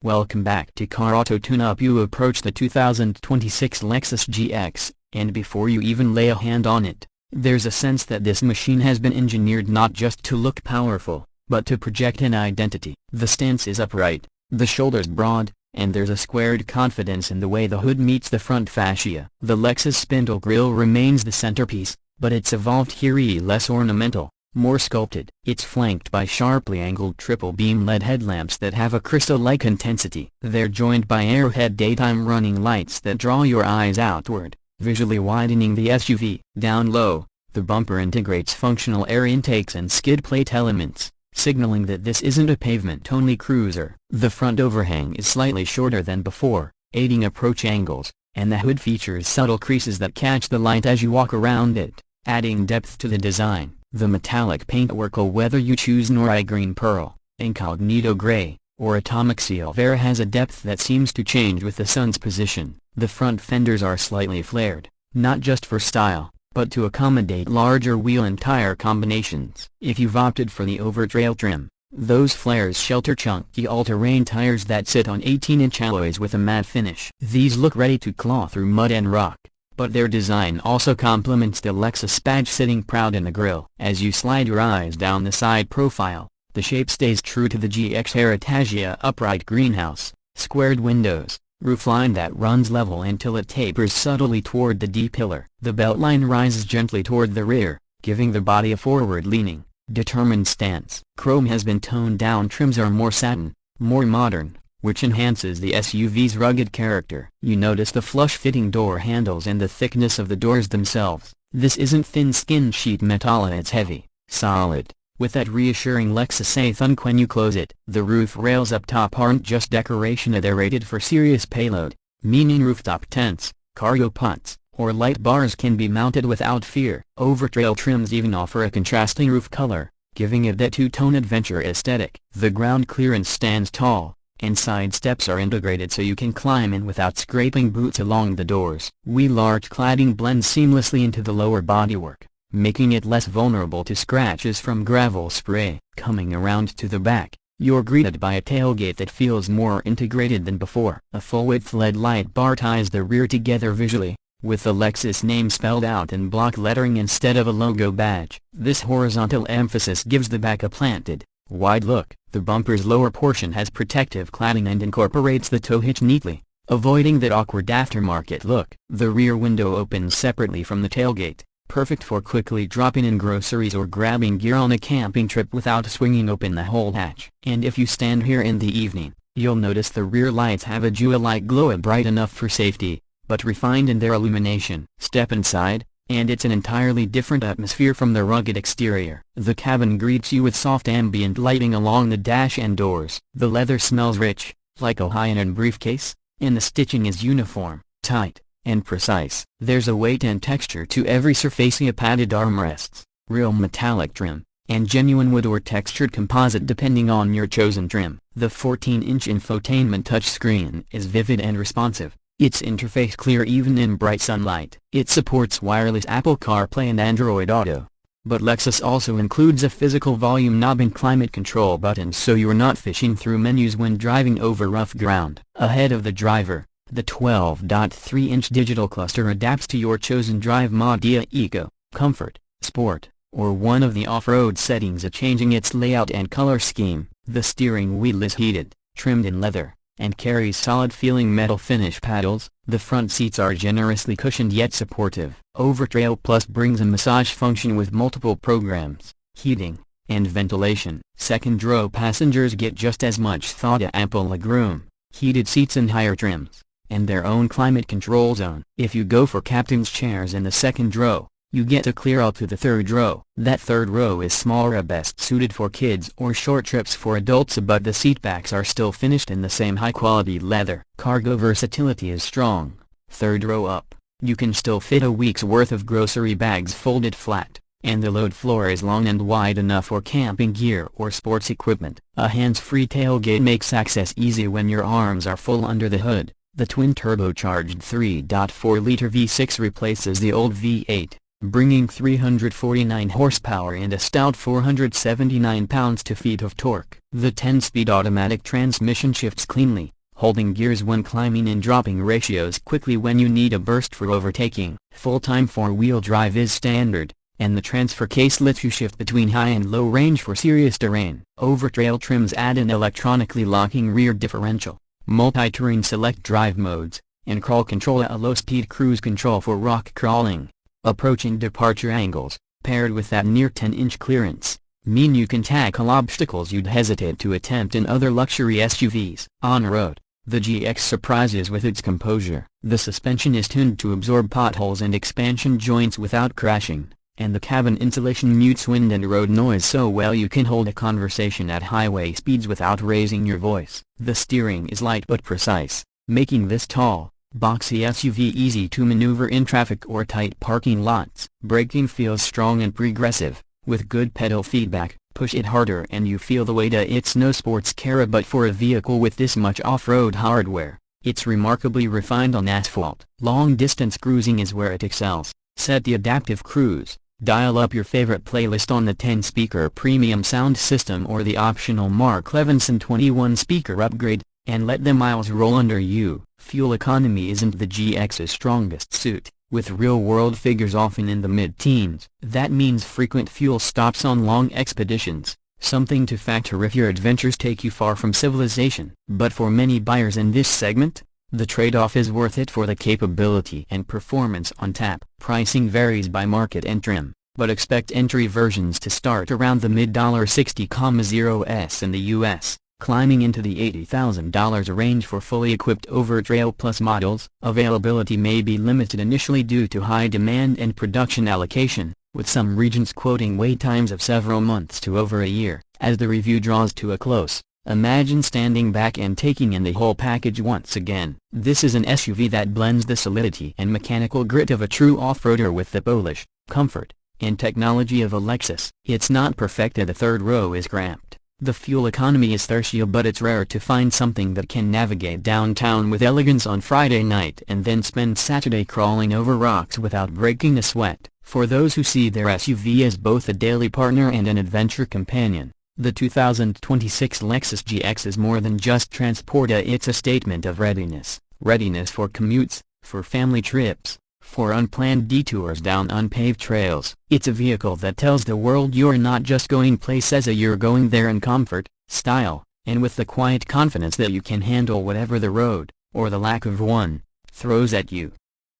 Welcome back to Car Auto Tune-Up. You approach the 2026 Lexus GX, and before you even lay a hand on it, there's a sense that this machine has been engineered not just to look powerful, but to project an identity. The stance is upright, the shoulders broad, and there's a squared confidence in the way the hood meets the front fascia. The Lexus spindle grille remains the centerpiece, but it's evolved here, less ornamental, more sculpted. It's flanked by sharply angled triple-beam LED headlamps that have a crystal-like intensity. They're joined by arrowhead daytime running lights that draw your eyes outward, visually widening the SUV. Down low, the bumper integrates functional air intakes and skid plate elements, signaling that this isn't a pavement-only cruiser. The front overhang is slightly shorter than before, aiding approach angles, and the hood features subtle creases that catch the light as you walk around it, adding depth to the design. The metallic paintwork, whether you choose Norai Green Pearl, Incognito Gray, or Atomic Silver, has a depth that seems to change with the sun's position. The front fenders are slightly flared, not just for style, but to accommodate larger wheel and tire combinations. If you've opted for the Overtrail trim, those flares shelter chunky all-terrain tires that sit on 18-inch alloys with a matte finish. These look ready to claw through mud and rock, but their design also complements the Lexus badge sitting proud in the grille. As you slide your eyes down the side profile, the shape stays true to the GX heritage: upright greenhouse, squared windows, roofline that runs level until it tapers subtly toward the D-pillar. The beltline rises gently toward the rear, giving the body a forward-leaning, determined stance. Chrome has been toned down. Trims are more satin, more modern, which enhances the SUV's rugged character. You notice the flush-fitting door handles and the thickness of the doors themselves. This isn't thin-skinned sheet metal, it's heavy, solid, with that reassuring Lexus thunk when you close it. The roof rails up top aren't just decoration, they're rated for serious payload, meaning rooftop tents, cargo pods, or light bars can be mounted without fear. Overtrail trims even offer a contrasting roof color, giving it that two-tone adventure aesthetic. The ground clearance stands tall, and side steps are integrated so you can climb in without scraping boots along the doors. Wheel arch cladding blends seamlessly into the lower bodywork, making it less vulnerable to scratches from gravel spray. Coming around to the back, you're greeted by a tailgate that feels more integrated than before. A full-width LED light bar ties the rear together visually, with the Lexus name spelled out in block lettering instead of a logo badge. This horizontal emphasis gives the back a planted, wide look. The bumper's lower portion has protective cladding and incorporates the tow hitch neatly, avoiding that awkward aftermarket look. The rear window opens separately from the tailgate, perfect for quickly dropping in groceries or grabbing gear on a camping trip without swinging open the whole hatch. And if you stand here in the evening, you'll notice the rear lights have a jewel-like glow, bright enough for safety, but refined in their illumination. Step inside, and it's an entirely different atmosphere from the rugged exterior. The cabin greets you with soft ambient lighting along the dash and doors. The leather smells rich, like a high-end briefcase, and the stitching is uniform, tight, and precise. There's a weight and texture to every surface: padded armrests, real metallic trim, and genuine wood or textured composite depending on your chosen trim. The 14-inch infotainment touchscreen is vivid and responsive, its interface clear even in bright sunlight. It supports wireless Apple CarPlay and Android Auto, but Lexus also includes a physical volume knob and climate control buttons, so you're not fishing through menus when driving over rough ground. Ahead of the driver, the 12.3-inch digital cluster adapts to your chosen drive mode: Eco, Comfort, Sport, or one of the off-road settings, changing its layout and color scheme. The steering wheel is heated, trimmed in leather, and carries solid-feeling metal finish paddles. The front seats are generously cushioned yet supportive. Overtrail Plus brings a massage function with multiple programs, heating, and ventilation. Second-row passengers get just as much thought: ample legroom, heated seats and higher trims, and their own climate control zone. If you go for captain's chairs in the second row, you get to clear out to the third row. That third row is smaller, best suited for kids or short trips for adults, but the seatbacks are still finished in the same high-quality leather. Cargo versatility is strong. Third row up, you can still fit a week's worth of grocery bags folded flat, and the load floor is long and wide enough for camping gear or sports equipment. A hands-free tailgate makes access easy when your arms are full under the hood. The twin-turbocharged 3.4-liter V6 replaces the old V8, bringing 349 horsepower and a stout 479 pounds-to-feet of torque. The 10-speed automatic transmission shifts cleanly, holding gears when climbing and dropping ratios quickly when you need a burst for overtaking. Full-time four-wheel drive is standard, and the transfer case lets you shift between high and low range for serious terrain. Overtrail trims add an electronically locking rear differential, multi-terrain select drive modes, and crawl control, a low-speed cruise control for rock crawling. Approach and departure angles, paired with that near 10-inch clearance, mean you can tackle obstacles you'd hesitate to attempt in other luxury SUVs. On-road, the GX surprises with its composure. The suspension is tuned to absorb potholes and expansion joints without crashing, and the cabin insulation mutes wind and road noise so well you can hold a conversation at highway speeds without raising your voice. The steering is light but precise, making this tall, boxy SUV easy to maneuver in traffic or tight parking lots. Braking feels strong and progressive, with good pedal feedback. Push it harder and you feel the weight. It's no sports car, but for a vehicle with this much off-road hardware, it's remarkably refined on asphalt. Long-distance cruising is where it excels. Set the adaptive cruise, dial up your favorite playlist on the 10-speaker premium sound system or the optional Mark Levinson 21-speaker upgrade, and let the miles roll under you. Fuel economy isn't the GX's strongest suit, with real-world figures often in the mid-teens. That means frequent fuel stops on long expeditions, something to factor if your adventures take you far from civilization. But for many buyers in this segment, the trade-off is worth it for the capability and performance on tap. Pricing varies by market and trim, but expect entry versions to start around the mid-$60,000s in the US, climbing into the $80,000 range for fully equipped Overtrail Plus models. Availability may be limited initially due to high demand and production allocation, with some regions quoting wait times of several months to over a year. As the review draws to a close, imagine standing back and taking in the whole package once again. This is an SUV that blends the solidity and mechanical grit of a true off-roader with the polish, comfort, and technology of a Lexus. It's not perfected. The third row is cramped. The fuel economy is thirsty, but it's rare to find something that can navigate downtown with elegance on Friday night and then spend Saturday crawling over rocks without breaking a sweat. For those who see their SUV as both a daily partner and an adventure companion, the 2026 Lexus GX is more than just transport. It's a statement of readiness. Readiness for commutes, for family trips, for unplanned detours down unpaved trails. It's a vehicle that tells the world you're not just going places, you're going there in comfort, style, and with the quiet confidence that you can handle whatever the road, or the lack of one, throws at you.